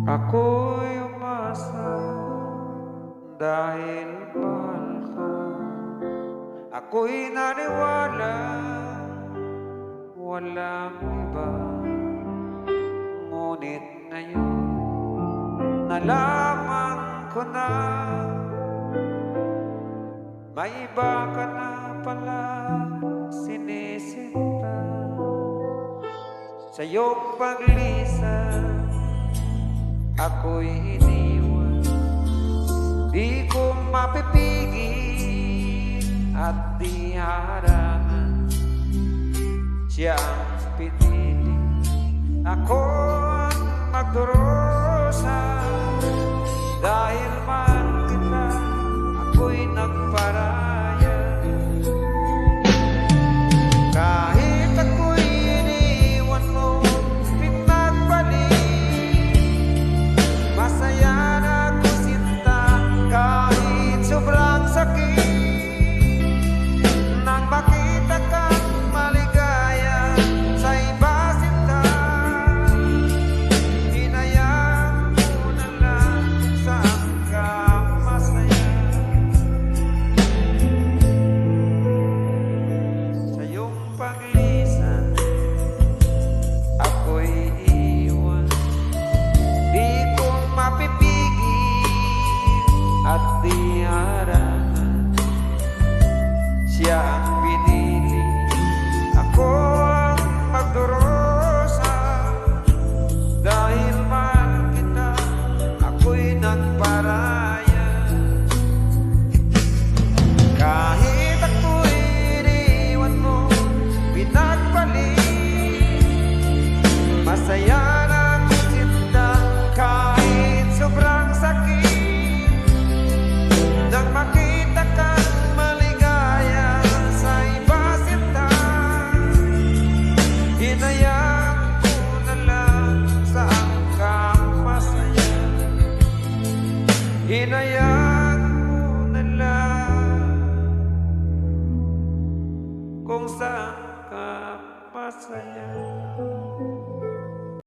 Ako'y umasa dahil mahal ka. Ako'y naniwala walang iba. Ngunit ngayon nalaman ko na may iba ka na pala sinisinta. Sa iyong paglisan ako'y iniwan, di ko mapipigil at di harangan. Siya ang pinili, ako ang magdurusa. Dahil mahal kita, ako'y nagparaya. Kahit ako'y iniwan mo, pinagbalik, masaya na ako sinta. Kahit sobrang sakit, nang makita kang maligaya sa iba sinta, hinayaan mo na lang saan ka masaya. Sa iyong paglisan ako'y iwan, di ko mapipigil at di harangan. Siya ang pinili, ako ang magdurusa. Dahil mahal kita, ako'y nagparaya. Kahit ako'y iniwan mo, pinagbalik, masaya na ako sinta. Kahit sobrang sakit, nang makita kang maligaya sa iba sinta, hinayaan ko na lang saan ka masaya. Hinayaan mo na lang kung saan ka masaya.